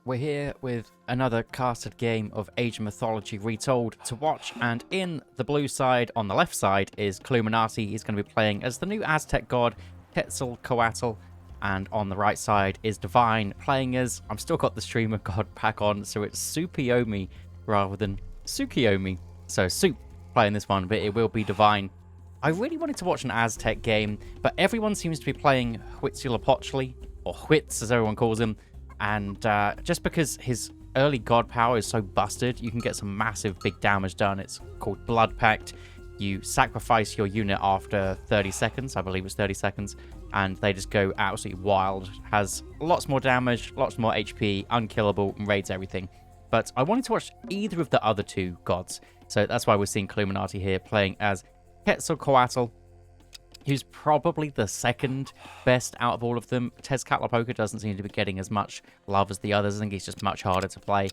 we're here with another casted game of Age of Mythology Retold to watch, and in the blue side, on the left side, is Cluminati. He's going to be playing as the new Aztec god, Quetzalcoatl, and on the right side is Divine, playing as, I've still got the streamer god pack on, so it's Supiomi rather than Tsukiyomi. So Soup playing this one, but it will be Divine. I really wanted to watch an Aztec game, but everyone seems to be playing Huitzilopochtli, or Huitz as everyone calls him, and just because his early god power is so busted, you can get some massive big damage done. It's called Blood Pact. You sacrifice your unit after 30 seconds, I believe it's 30 seconds, and they just go absolutely wild. Has lots more damage, lots more HP, unkillable, and raids everything. But I wanted to watch either of the other two gods, so that's why we're seeing Cluminati here playing as Quetzalcoatl, who's probably the second best out of all of them. Tezcatlipoca doesn't seem to be getting as much love as the others. I think he's just much harder to play.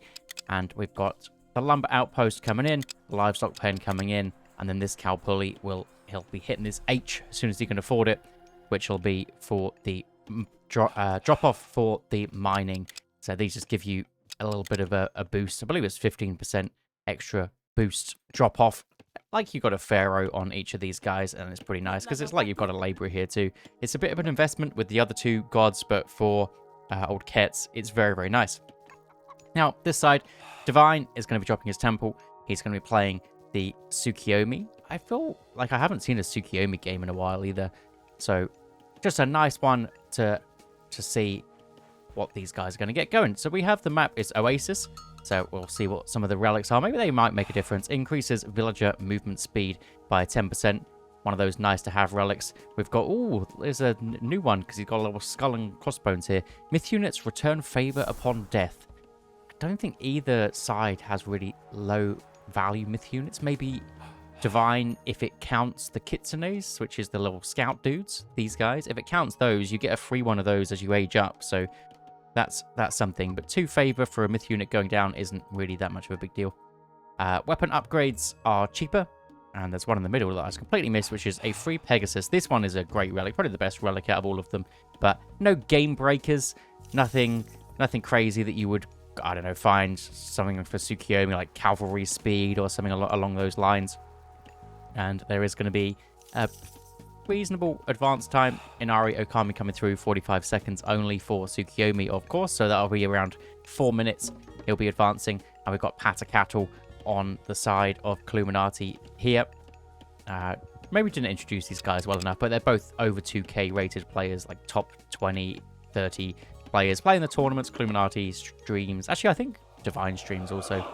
And we've got the lumber outpost coming in, the livestock pen coming in, and then this cow pulley he'll be hitting this H as soon as he can afford it, which will be for the drop off for the mining. So these just give you a little bit of a boost. I believe it's 15% extra boost drop off. Like you've got a pharaoh on each of these guys, and it's pretty nice because it's like you've got a laborer here too. It's a bit of an investment with the other two gods, but for old Ketz, it's very, very nice. Now, this side, Divine is going to be dropping his temple. He's going to be playing the Tsukiyomi. I feel like I haven't seen a Tsukiyomi game in a while either. So, just a nice one to see what these guys are going to get going. So we have the map is Oasis. So we'll see what some of the relics are. Maybe they might make a difference. Increases villager movement speed by 10%. One of those nice to have relics. We've got, ooh, there's a new one because he's got a little skull and crossbones here. Myth units return favor upon death. I don't think either side has really low value myth units. Maybe Divine, if it counts the kitsunes, which is the little scout dudes, these guys. If it counts those, you get a free one of those as you age up. So that's something, but 2 favor for a myth unit going down isn't really that much of a big deal. Weapon upgrades are cheaper, and there's one in the middle that I completely missed, which is a free Pegasus. This one is a great relic, probably the best relic out of all of them, but no game breakers, nothing crazy that you would, I don't know, find something for Tsukiyomi like cavalry speed or something along those lines. And there is going to be a reasonable advance time. Inari Okami coming through, 45 seconds only for Tsukiyomi, of course, so that'll be around 4 minutes he'll be advancing. And we've got Patacatl on the side of Cluminati here. Maybe didn't introduce these guys well enough, but they're both over 2k rated players, like top 20, 30 players playing the tournaments. Cluminati streams, actually I think Divine streams also.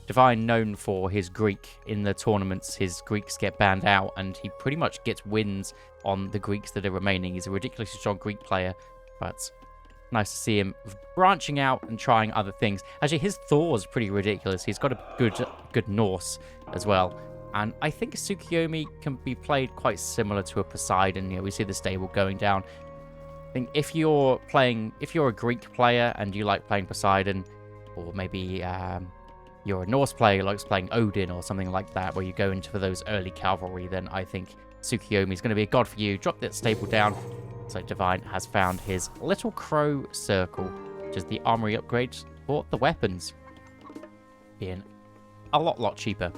Divine, known for his Greek in the tournaments, his Greeks get banned out, and he pretty much gets wins on the Greeks that are remaining. He's a ridiculously strong Greek player, but nice to see him branching out and trying other things. Actually, his Thor's pretty ridiculous. He's got a good Norse as well, and I think Tsukiyomi can be played quite similar to a Poseidon. You know, we see the stable going down. I think if you're a Greek player and you like playing Poseidon, or maybe you're a Norse player who likes playing Odin or something like that, where you go into for those early cavalry, then I think Tsukiyomi is going to be a god for you. Drop that staple down. So Divine has found his Little Crow Circle, which is the armory upgrade for the weapons, being a lot cheaper.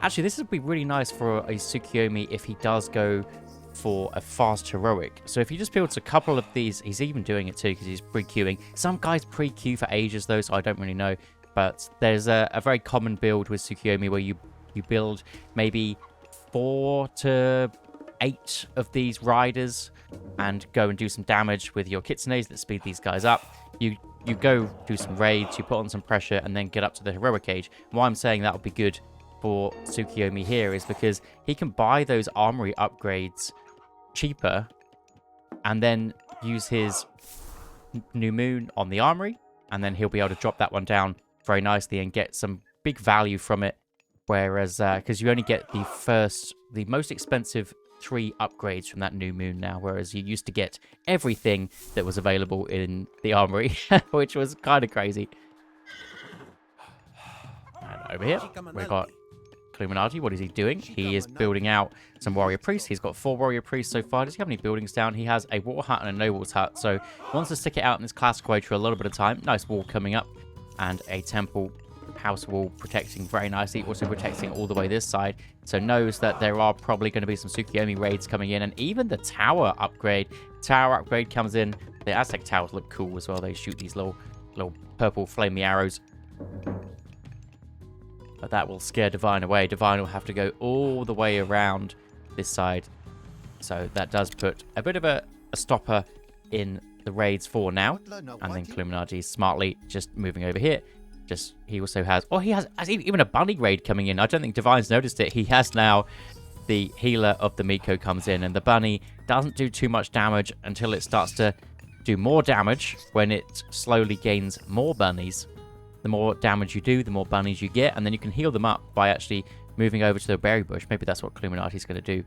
Actually, this would be really nice for a Tsukiyomi if he does go for a fast heroic. So if he just builds a couple of these, he's even doing it too because he's pre-queuing. Some guys pre-queue for ages though, so I don't really know. But there's a very common build with Tsukiyomi where you build maybe 4 to 8 of these riders and go and do some damage with your kitsunes that speed these guys up. You go do some raids, you put on some pressure, and then get up to the heroic age. Why I'm saying that would be good for Tsukiyomi here is because he can buy those armory upgrades cheaper and then use his new moon on the armory, and then he'll be able to drop that one down very nicely and get some big value from it, whereas because you only get the most expensive 3 upgrades from that new moon now, whereas you used to get everything that was available in the armory, which was kind of crazy. And over here we've got Illuminati, what is he doing? He is building out some warrior priests. He's got 4 warrior priests so far. Does he have any buildings down? He has a war hut and a noble's hut. So he wants to stick it out in this classic way for a little bit of time. Nice wall coming up. And a temple house wall protecting very nicely. Also protecting all the way this side. So knows that there are probably going to be some Tsukiyomi raids coming in. And even the tower upgrade. Tower upgrade comes in. The Aztec towers look cool as well. They shoot these little purple flamey arrows. But that will scare Divine away. Divine will have to go all the way around this side. So that does put a bit of a stopper in the raids for now. And then Illuminati smartly just moving over here. He also has... Oh, he has even a bunny raid coming in. I don't think Divine's noticed it. He has now the healer of the Miko comes in. And the bunny doesn't do too much damage until it starts to do more damage when it slowly gains more bunnies. The more damage you do, the more bunnies you get, and then you can heal them up by actually moving over to the berry bush. Maybe that's what Illuminati's going to do.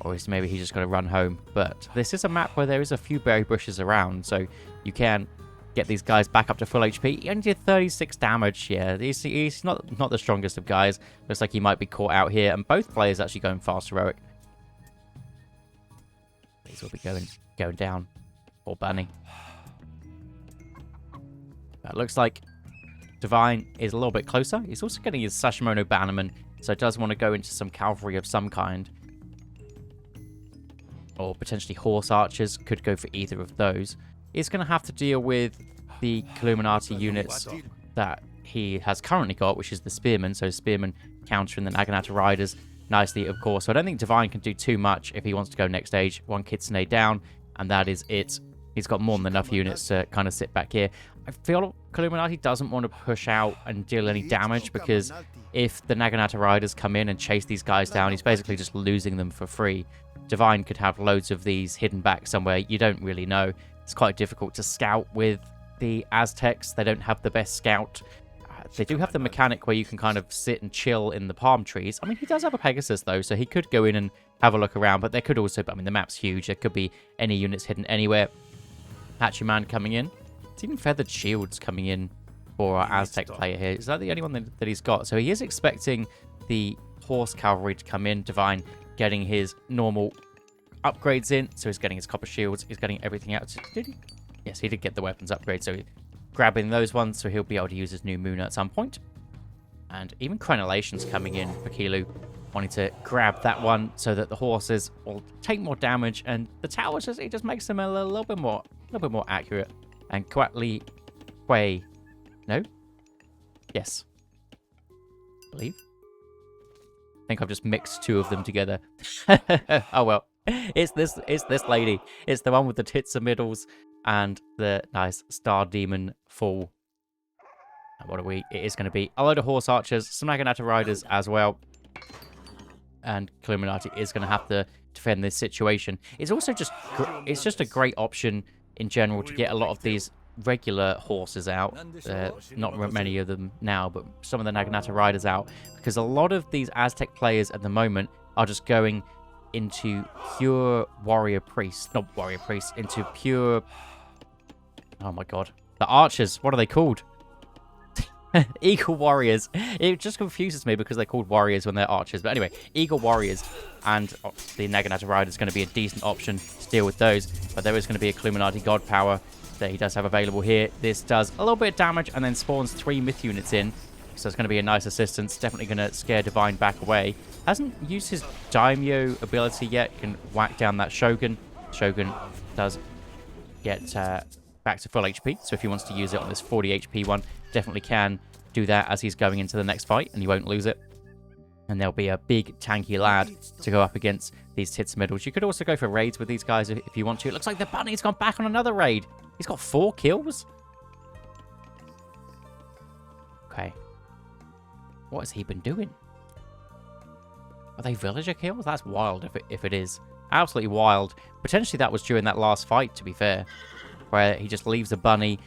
Or maybe he's just going to run home. But this is a map where there is a few berry bushes around, so you can get these guys back up to full HP. He only did 36 damage. Yeah, he's not the strongest of guys. Looks like he might be caught out here, and both players actually going fast heroic. These will be going down. Poor bunny. That looks like Divine is a little bit closer. He's also getting his Sashimono Bannerman, so does want to go into some cavalry of some kind. Or potentially horse archers. Could go for either of those. He's going to have to deal with the Illuminati units that he has currently got, which is the Spearmen. So Spearmen countering the Naginata Riders nicely, of course. So I don't think Divine can do too much if he wants to go next stage. 1 Kitsune down, and that is it. He's got more than enough units to kind of sit back here. I feel Illuminati doesn't want to push out and deal any damage, because if the Naginata Riders come in and chase these guys down, he's basically just losing them for free. Divine could have loads of these hidden back somewhere. You don't really know. It's quite difficult to scout with the Aztecs. They don't have the best scout. They do have the mechanic where you can kind of sit and chill in the palm trees. I mean, he does have a Pegasus, though, so he could go in and have a look around, but there could also... I mean, the map's huge. There could be any units hidden anywhere. Hachiman coming in. It's even Feathered Shields coming in for our Aztec player here. Is that the only one that he's got? So he is expecting the horse cavalry to come in. Divine getting his normal upgrades in. So he's getting his copper shields. He's getting everything out. Did he? Yes, he did get the weapons upgrade. So grabbing those ones, so he'll be able to use his new moon at some point. And even Crenellation's coming in for Kilu, wanting to grab that one so that the horses will take more damage, and the towers just makes them a little bit more accurate. And Quatli Quay, no? Yes. I believe. I think I've just mixed 2 of them together. Oh well. It's this lady. It's the one with the tits and middles and the nice Star Demon full. And what are we? It is going to be a load of horse archers, some Naginata Riders as well. And Illuminati is going to have to defend this situation. It's also just a great option in general to get a lot of these regular horses out. Not many of them now, but some of the Naginata Riders out, because a lot of these Aztec players at the moment are just going into pure warrior priests, not warrior priests, into pure... Oh my god. The archers, what are they called? Eagle warriors. It just confuses me because they're called warriors when they're archers. But anyway, eagle warriors, and the Naginata Rider is going to be a decent option to deal with those. But there is going to be a Illuminati God Power that he does have available here. This does a little bit of damage and then spawns 3 myth units in. So it's going to be a nice assistance. Definitely going to scare Divine back away. Hasn't used his Daimyo ability yet. Can whack down that Shogun. Shogun does get back to full HP. So if he wants to use it on this 40 HP one, definitely can do that as he's going into the next fight, and he won't lose it. And there'll be a big tanky lad to go up against these tits middles. You could also go for raids with these guys if you want to. It looks like the bunny's gone back on another raid. He's got 4 kills. Okay. What has he been doing? Are they villager kills? That's wild if it is. Absolutely wild. Potentially that was during that last fight, to be fair, where he just leaves a bunny.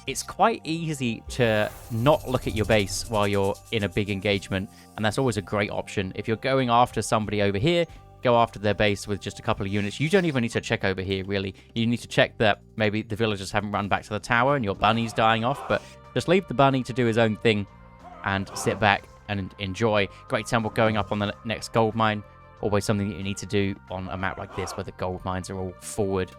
It's quite easy to not look at your base while you're in a big engagement, and that's always a great option. If you're going after somebody over here, go after their base with just a couple of units. You don't even need to check over here, really. You need to check that maybe the villagers haven't run back to the tower and your bunny's dying off, but just leave the bunny to do his own thing and sit back and enjoy. Great Temple going up on the next gold mine. Always something that you need to do on a map like this where the gold mines are all forward.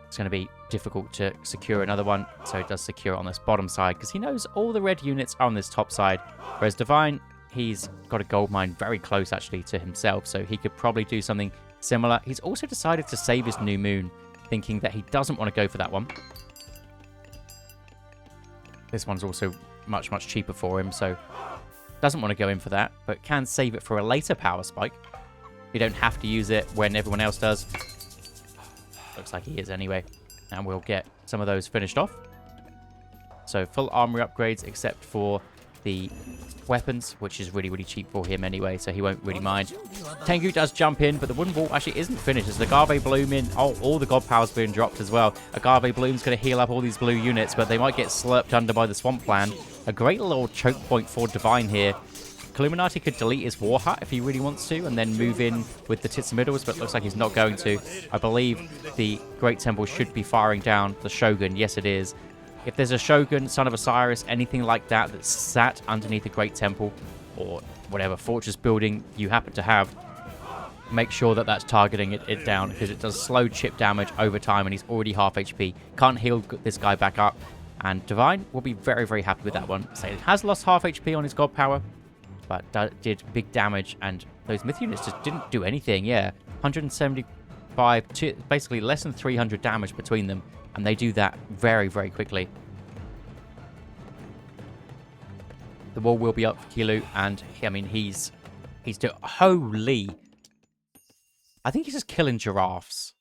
It's going to be difficult to secure another one, so it does secure it on this bottom side because he knows all the red units are on this top side. Whereas Divine, he's got a gold mine very close actually to himself, so he could probably do something similar. He's also decided to save his new moon, thinking that he doesn't want to go for that one. This one's also much, much cheaper for him, so doesn't want to go in for that, but can save it for a later power spike. You don't have to use it when everyone else does. Looks like he is anyway. And we'll get some of those finished off. So full armory upgrades except for the weapons, which is really, really cheap for him anyway, so he won't really mind. Tengu does jump in, but the wooden wall actually isn't finished. There's the Agave Bloom in. Oh, all the God Power's being dropped as well. Agave Bloom's going to heal up all these blue units, but they might get slurped under by the Swampland. A great little choke point for Divine here. Illuminati could delete his War Hut if he really wants to, and then move in with the Tits and Middles, but it looks like he's not going to. I believe the Great Temple should be firing down the Shogun. Yes, it is. If there's a Shogun, Son of Osiris, anything like that that's sat underneath the Great Temple, or whatever fortress building you happen to have, make sure that that's targeting it down, because it does slow chip damage over time, and he's already half HP. Can't heal this guy back up, and Divine will be very, very happy with that one. So it has lost half HP on his God Power, but did big damage, and those myth units just didn't do anything. Yeah, 175 to basically less than 300 damage between them, and they do that very, very quickly. The wall will be up for Kilu, and I mean he's doing holy. I think he's just killing giraffes.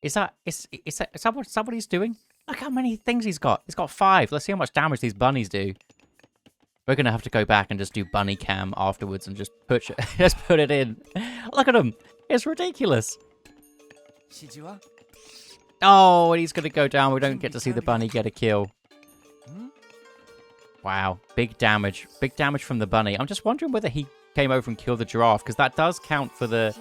Is that what he's doing? Look how many things he's got. He's got 5. Let's see how much damage these bunnies do. We're going to have to go back and just do bunny cam afterwards and just put it in. Look at him. It's ridiculous. Oh, and he's going to go down. We don't get to see the bunny get a kill. Wow. Big damage. Big damage from the bunny. I'm just wondering whether he came over and killed the giraffe, because that does count for the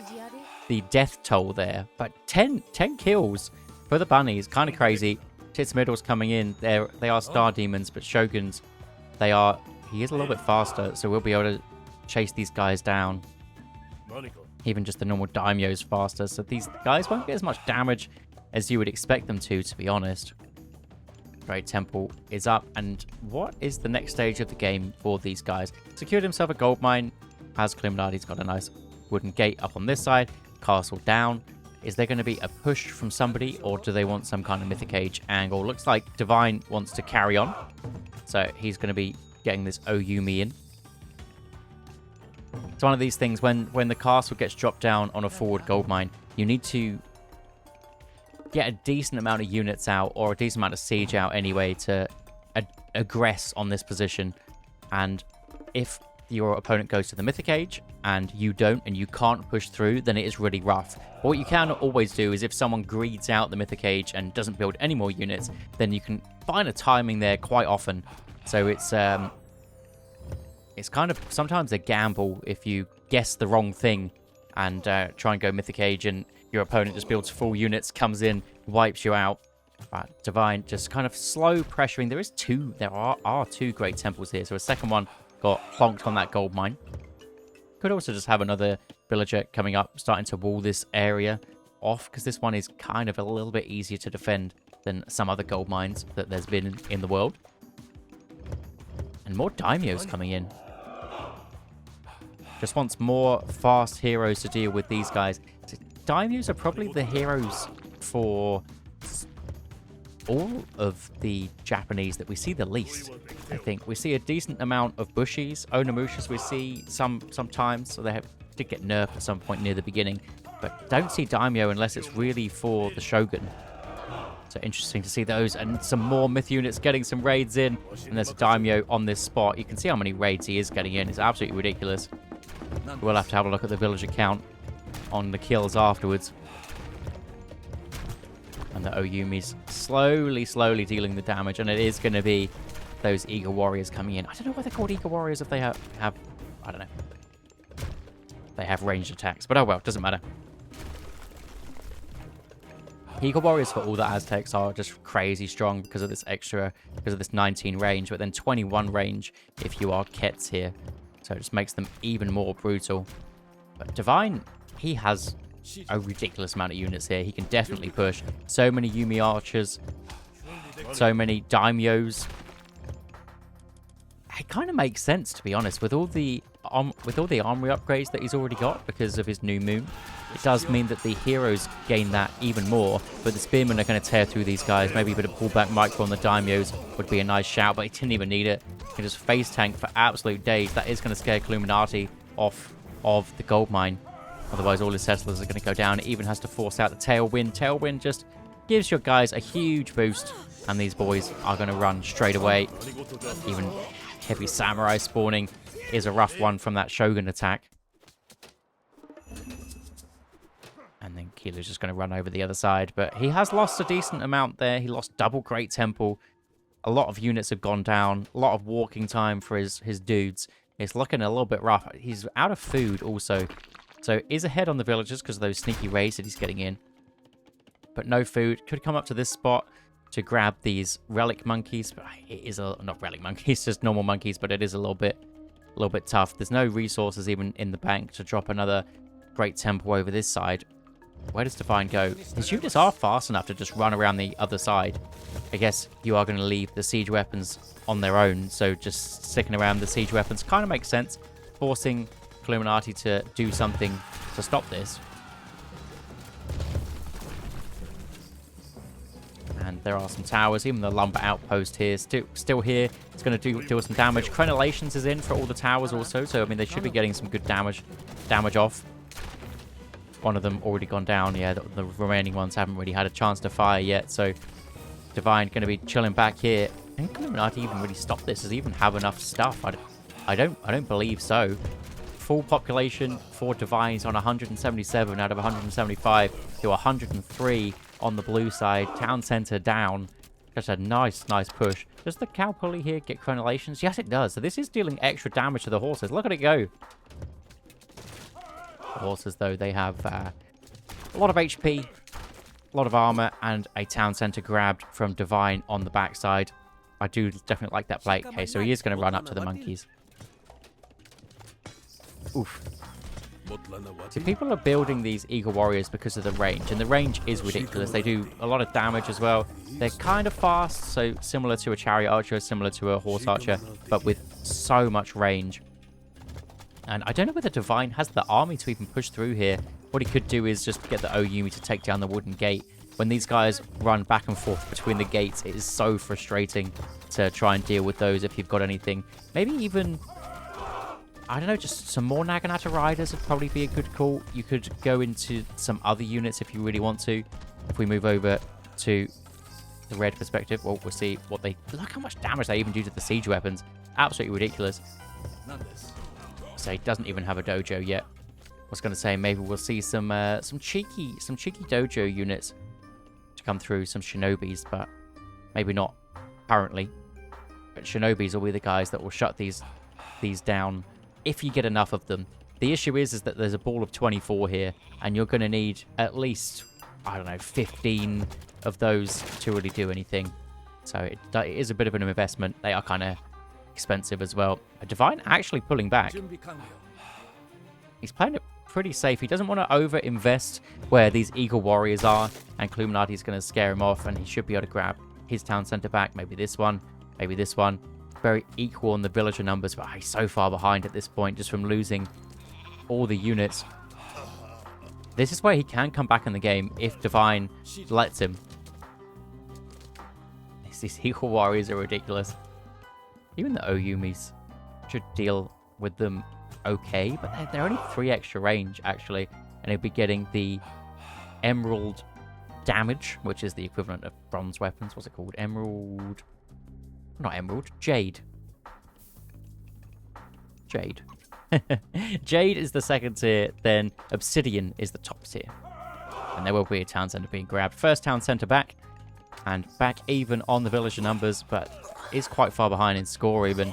death toll there. But 10 kills for the bunny is kind of crazy. Tits Middles coming in. They are star demons, but Shoguns, they are... He is a little bit faster, so we'll be able to chase these guys down. Even just the normal daimyo's faster, so these guys won't get as much damage as you would expect them to be honest. Great Temple is up, and what is the next stage of the game for these guys? Secured himself a gold mine. Has Illuminati's got a nice wooden gate up on this side. Castle down. Is there going to be a push from somebody, or do they want some kind of Mythic Age angle? Looks like Divine wants to carry on, so he's going to be getting this Oyumi in. It's one of these things, when the castle gets dropped down on a forward gold mine, you need to get a decent amount of units out, or a decent amount of siege out anyway, to aggress on this position. And if your opponent goes to the Mythic Age and you don't, and you can't push through, then it is really rough. But what you can always do is, if someone greeds out the Mythic Age and doesn't build any more units, then you can find a timing there quite often. So it's kind of sometimes a gamble if you guess the wrong thing and try and go Mythic Age, and your opponent just builds full units, comes in, wipes you out. But Divine just kind of slow pressuring. There are two Great Temples here, so a second one got plonked on that gold mine. Could also just have another villager coming up, starting to wall this area off, because this one is kind of a little bit easier to defend than some other gold mines that there's been in the world. And more daimyos coming in. Just wants more fast heroes to deal with these guys. So daimyos are probably the heroes for all of the Japanese that we see the least, I think. We see a decent amount of Bushis. Onimushas we see sometimes, so they did get nerfed at some point near the beginning. But don't see daimyo unless it's really for the Shogun. So interesting to see those, and some more myth units getting some raids in. And there's a daimyo on this spot. You can see how many raids he is getting in. It's absolutely ridiculous. We'll have to have a look at the villager count on the kills afterwards. And the Oyumi's slowly dealing the damage, and it is going to be those Eagle Warriors coming in. I don't know why they're called Eagle Warriors if they have I don't know. They have ranged attacks, but oh well, doesn't matter. Eagle Warriors for all the Aztecs are just crazy strong because of this 19 range, but then 21 range if you are Kets here. So it just makes them even more brutal. But Divine, he has a ridiculous amount of units here. He can definitely push. So many Yumi archers. So many daimyos. It kind of makes sense, to be honest, with all the armory upgrades that he's already got because of his new moon. It does mean that the heroes gain that even more, but the spearmen are going to tear through these guys. Maybe a bit of pullback micro on the daimyos would be a nice shout, but he didn't even need it. He can just face tank for absolute days. That is going to scare Illuminati off of the gold mine. Otherwise, all his settlers are going to go down. It even has to force out the tailwind. Tailwind just gives your guys a huge boost, and these boys are going to run straight away. Even heavy samurai spawning is a rough one from that Shogun attack. And then Kilo's just going to run over the other side. But he has lost a decent amount there. He lost double Great Temple. A lot of units have gone down. A lot of walking time for his dudes. It's looking a little bit rough. He's out of food also. So is ahead on the villagers because of those sneaky raids that he's getting in. But no food. Could come up to this spot to grab these relic monkeys, but it is not relic monkeys, just normal monkeys, but it is a little bit tough. There's no resources even in the bank to drop another Great Temple over this side. Where does Divine go? His units are fast enough to just run around the other side. I guess you are going to leave the siege weapons on their own, so just sticking around the siege weapons kind of makes sense, forcing Illuminati to do something to stop this. And there are some towers, even the lumber outpost here, still here. It's going to do some damage. Crenellations is in for all the towers also, so I mean they should be getting some good damage off. One of them already gone down. Yeah, the remaining ones haven't really had a chance to fire yet, so Divine going to be chilling back here. I think Illuminati even really stop this. Does he even have enough stuff? I don't believe so. Full population for Divine is on 177 out of 175 to 103 on the blue side. Town center down. Just a nice push. Does the cow pulley here get crenellations? Yes, it does. So this is dealing extra damage to the horses. Look at it go. The horses, though, they have a lot of HP, a lot of armor, and a town center grabbed from Divine on the backside. I do definitely like that play. Okay, so he is going to run up to the monkeys. Oof. So people are building these Eagle Warriors because of the range, and the range is ridiculous. They do a lot of damage as well. They're kind of fast, so similar to a Chariot Archer, similar to a Horse Archer, but with so much range. And I don't know whether Divine has the army to even push through here. What he could do is just get the Oyumi to take down the wooden gate. When these guys run back and forth between the gates, it is so frustrating to try and deal with those if you've got anything. Maybe even, I don't know, just some more Naginata Riders would probably be a good call. You could go into some other units if you really want to. If we move over to the red perspective, well, we'll see what they... Look how much damage they even do to the siege weapons. Absolutely ridiculous. So he doesn't even have a dojo yet. I was going to say maybe we'll see some cheeky dojo units to come through, some shinobis, but maybe not currently. But shinobis will be the guys that will shut these down if you get enough of them. The issue is that there's a ball of 24 here, and you're going to need at least, I don't know, 15 of those to really do anything. So it is a bit of an investment. They are kind of expensive as well. A Divine actually pulling back. He's playing it pretty safe. He doesn't want to over-invest where these Eagle Warriors are, and Illuminati is going to scare him off, and he should be able to grab his town center back. Maybe this one, maybe this one. Very equal on the villager numbers, but he's so far behind at this point just from losing all the units. This is where he can come back in the game if Divine lets him. These Eagle Warriors are ridiculous. Even the Oyumis should deal with them okay, but they're only 3 extra range, actually. And he'll be getting the Emerald damage, which is the equivalent of bronze weapons. What's it called? Emerald... Not Emerald. Jade. Jade. Jade is the second tier, then Obsidian is the top tier. And there will be a town center being grabbed. First town center back, and back even on the villager numbers, but is quite far behind in score even.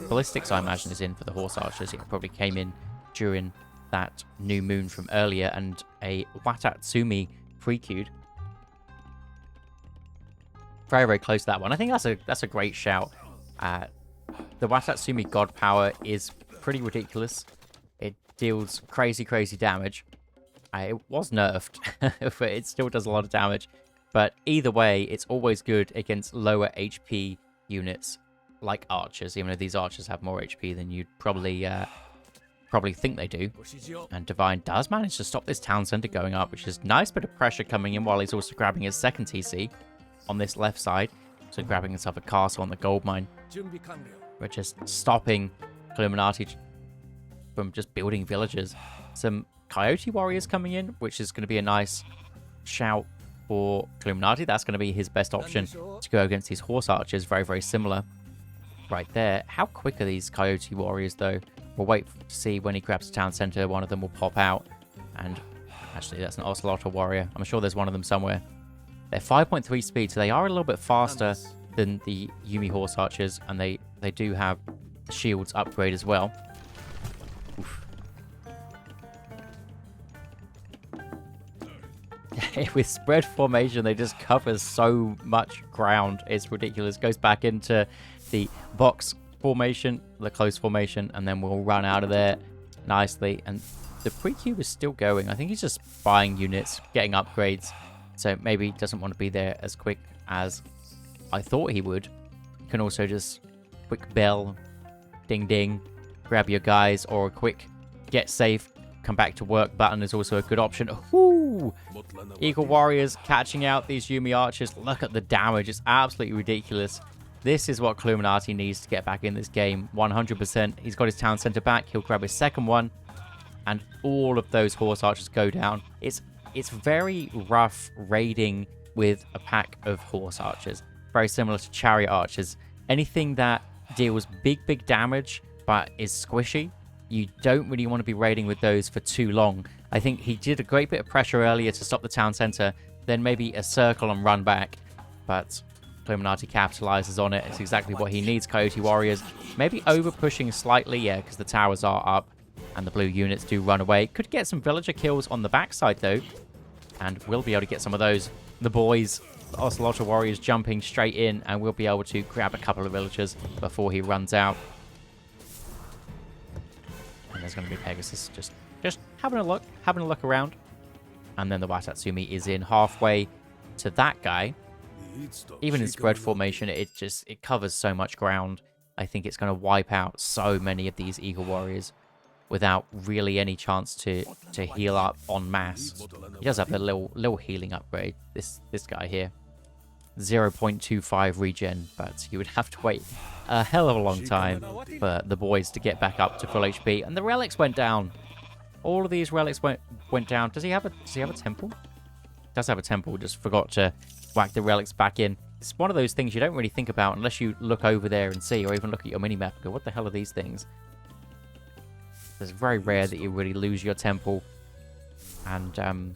Ballistics, I imagine, is in for the Horse Archers. It probably came in during that new moon from earlier, and a Watatsumi pre-queued. Very, very close to that one. I think that's a great shout. The Watatsumi God Power is pretty ridiculous. It deals crazy, crazy damage. It was nerfed, but it still does a lot of damage. But either way, it's always good against lower HP units like archers, even though these archers have more HP than you'd probably think they do. And Divine does manage to stop this town center going up, which is nice bit of pressure coming in while he's also grabbing his second TC on this left side. So grabbing himself a castle on the gold mine. We're just stopping Illuminati from just building villages. Some Coyote warriors coming in, which is going to be a nice shout for Illuminati. That's going to be his best option to go against these horse archers. Very, very similar right there. How quick are these Coyote warriors, though? We'll wait to see when he grabs the town center. One of them will pop out. And actually, that's an Ocelot warrior. I'm sure there's one of them somewhere. They're 5.3 speed, so they are a little bit faster than the Yumi horse archers. And they do have the shields upgrade as well. Oof. With spread formation, they just cover so much ground. It's ridiculous. Goes back into the box formation, the close formation, and then we'll run out of there nicely. And the pre-queue is still going. I think he's just buying units, getting upgrades. So maybe he doesn't want to be there as quick as I thought he would. You can also just quick bell, ding ding, grab your guys, or a quick get safe, come back to work button is also a good option. Ooh! Eagle warriors catching out these Yumi archers. Look at the damage. It's absolutely ridiculous. This is what Illuminati needs to get back in this game. 100%. He's got his town center back. He'll grab his second one. And all of those horse archers go down. It's very rough raiding with a pack of horse archers. Very similar to chariot archers. Anything that deals big damage but is squishy, you don't really want to be raiding with those for too long. I think he did a great bit of pressure earlier to stop the town center, then maybe a circle and run back. But Illuminati capitalizes on it. It's exactly what he needs. Coyote warriors maybe over pushing slightly, yeah, because the towers are up and the blue units do run away. Could get some villager kills on the backside though, and we'll be able to get some of those. The boys, the Ocelot warriors jumping straight in, and we'll be able to grab a couple of villagers before he runs out. And there's going to be Pegasus just having a look around. And then the Watatsumi is in halfway to that guy. Even in spread formation, it covers so much ground. I think it's going to wipe out so many of these Eagle warriors without really any chance to heal up en masse. He does have the little healing upgrade, this guy here. 0.25 regen, but you would have to wait a hell of a long time for the boys to get back up to full HP. And the relics went down. All of these relics went down. Does he have a temple? He does have a temple. Just forgot to whack the relics back in. It's one of those things you don't really think about unless you look over there and see, or even look at your minimap and go, what the hell are these things? It's very rare that you really lose your temple and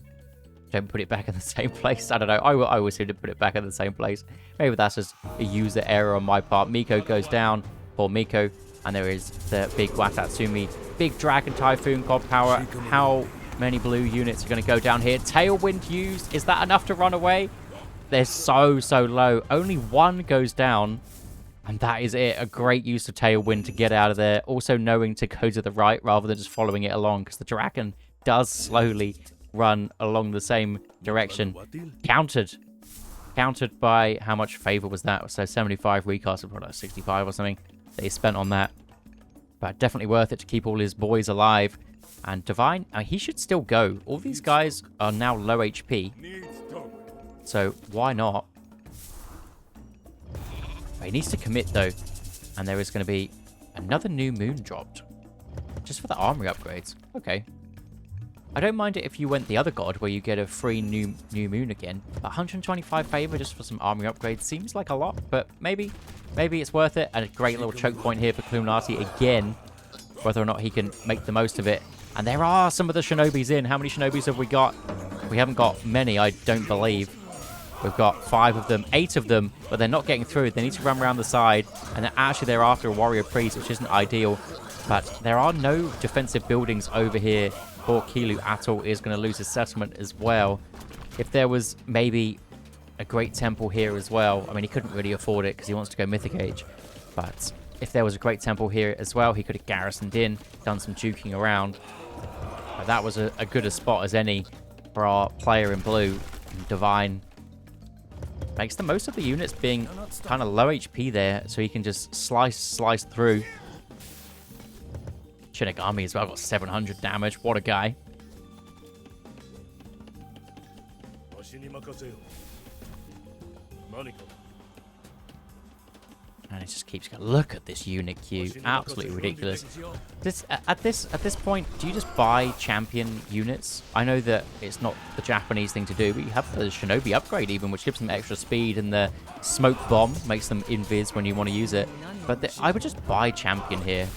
don't put it back in the same place. I don't know. I always seem to put it back in the same place. Maybe that's just a user error on my part. Miko goes down for Miko, and there is the big Watatsumi. Big Dragon Typhoon God Power. How many blue units are going to go down here? Tailwind used. Is that enough to run away? They're so low. Only one goes down, and that is it. A great use of Tailwind to get out of there. Also knowing to go to the right rather than just following it along, because the Dragon does slowly run along the same direction. Countered by how much favor was that? So 75 recast, probably 65 or something that he spent on that. But definitely worth it to keep all his boys alive. And Divine, he should still go. All these guys are now low HP, so why not? He needs to commit though, and there is going to be another new moon dropped just for the armory upgrades. Okay. I don't mind it if you went the other god, where you get a free new moon again. But 125 favor just for some army upgrades seems like a lot, but maybe it's worth it. And a great little choke point here for Illuminati again, whether or not he can make the most of it. And there are some of the shinobis in. How many shinobis have we got? We haven't got many, I don't believe. We've got 5 of them, 8 of them, but they're not getting through. They need to run around the side, and they're after a warrior priest, which isn't ideal. But there are no defensive buildings over here. Poor Kilu Atoll is going to lose his settlement as well. If there was maybe a great temple here as well. I mean, he couldn't really afford it because he wants to go Mythic Age. But if there was a great temple here as well, he could have garrisoned in, done some juking around. But that was a good a spot as any for our player in blue. Divine makes the most of the units being kind of low HP there, so he can just slice through. Shinigami as well, got 700 damage. What a guy. And it just keeps going. Look at this unit queue. Absolutely ridiculous. At this point, do you just buy champion units? I know that it's not the Japanese thing to do, but you have the Shinobi upgrade even, which gives them extra speed, and the smoke bomb makes them invis when you want to use it. But I would just buy champion here.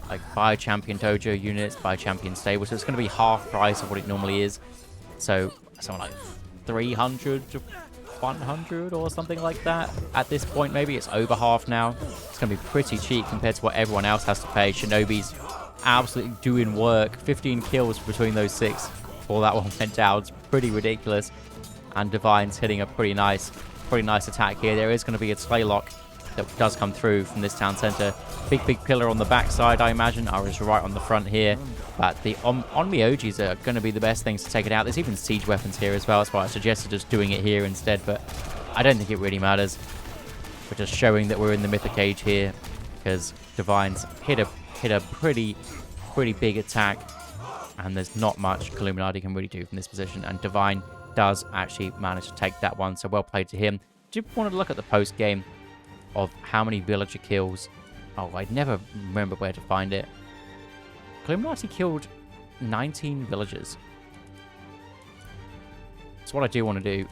Like, buy champion dojo units, buy champion stable, so it's going to be half price of what it normally is. So, something like 300 to 100 or something like that. At this point, maybe it's over half now. It's going to be pretty cheap compared to what everyone else has to pay. Shinobi's absolutely doing work. 15 kills between those 6 before that one went down. It's pretty ridiculous. And Divine's hitting a pretty nice attack here. There is going to be a Slaylock that does come through from this town center. Big pillar on the backside, I imagine. Is right on the front here. But the Onmyojis are going to be the best things to take it out. There's even siege weapons here as well. That's why I suggested just doing it here instead. But I don't think it really matters. We're just showing that we're in the Mythic Age here, because Divine's hit a pretty big attack, and there's not much Illuminati can really do from this position. And Divine does actually manage to take that one, so well played to him. Do you want to look at the post game of how many villager kills? Oh, I never remember where to find it. Illuminati killed 19 villagers. So what I do want to do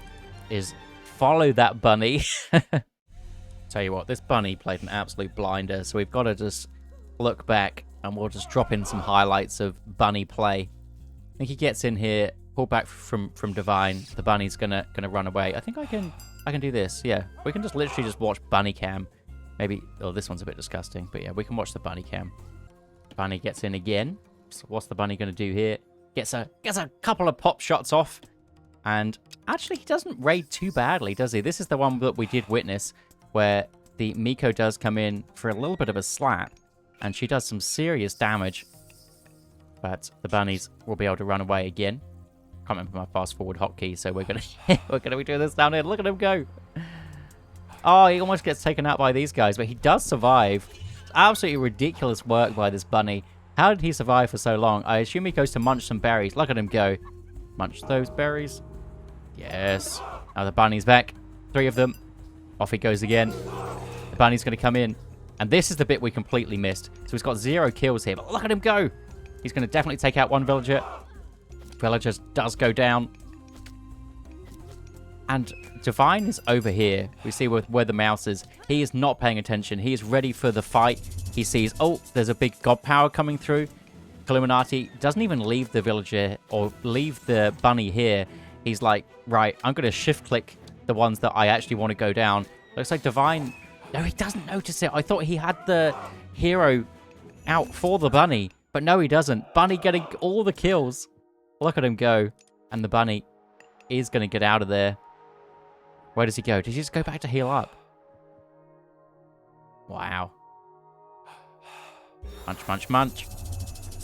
is follow that bunny. Tell you what, this bunny played an absolute blinder, so we've got to just look back and we'll just drop in some highlights of bunny play. I think he gets in here, pull back from Divine. The bunny's gonna run away. I think I can do this. Yeah, we can just literally just watch bunny cam. Maybe, oh, this one's a bit disgusting, but yeah, we can watch the bunny cam. Bunny gets in again. So what's the bunny going to do here? Gets a couple of pop shots off. And actually, he doesn't raid too badly, does he? This is the one that we did witness, where the Miko does come in for a little bit of a slap. And she does some serious damage. But the bunnies will be able to run away again. Can't remember my fast forward hotkey, so we're gonna be doing this down here. Look at him go. Oh, he almost gets taken out by these guys, but he does survive. Absolutely ridiculous work by this bunny. How did he survive for so long? I assume he goes to munch some berries. Look at him go. Munch those berries. Yes. Now the bunny's back. 3 of them. Off he goes again. The bunny's going to come in. And this is the bit we completely missed. So he's got 0 kills here. But look at him go. He's going to definitely take out 1 villager. Villager does go down. And Divine is over here. We see where the mouse is. He is not paying attention. He is ready for the fight. He sees, oh, there's a big god power coming through. Illuminati doesn't even leave the villager or leave the bunny here. He's like, right, I'm going to shift click the ones that I actually want to go down. Looks like Divine... No, he doesn't notice it. I thought he had the hero out for the bunny. But no, he doesn't. Bunny getting all the kills. Look at him go. And the bunny is going to get out of there. Where does he go? Did he just go back to heal up? Wow. Munch, munch, munch.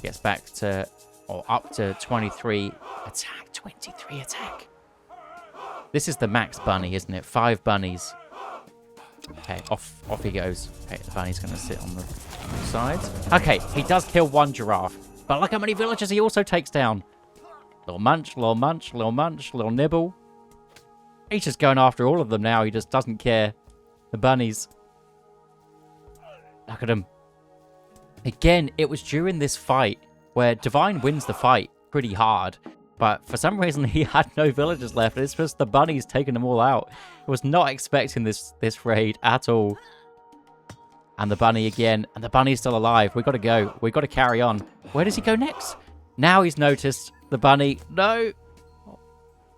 Gets back to, or up to 23 attack. 23 attack. This is the max bunny, isn't it? 5 bunnies. Okay, off he goes. Okay, the bunny's going to sit on the sides. Okay, he does kill 1 giraffe. But look how many villagers he also takes down. Little munch, little munch, little munch, little nibble. He's just going after all of them now. He just doesn't care. The bunnies. Look at him. Again, it was during this fight where Divine wins the fight pretty hard. But for some reason, he had no villagers left. It's just the bunnies taking them all out. I was not expecting this raid at all. And the bunny again. And the bunny's still alive. We got to go. We got to carry on. Where does he go next? Now he's noticed the bunny. No.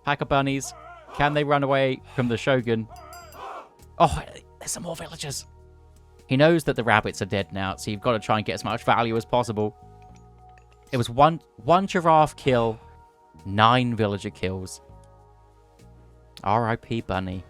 Pack of bunnies. Can they run away from the Shogun? Oh, there's some more villagers. He knows that the rabbits are dead now, so you've got to try and get as much value as possible. It was one giraffe kill, 9 villager kills. R.I.P. Bunny.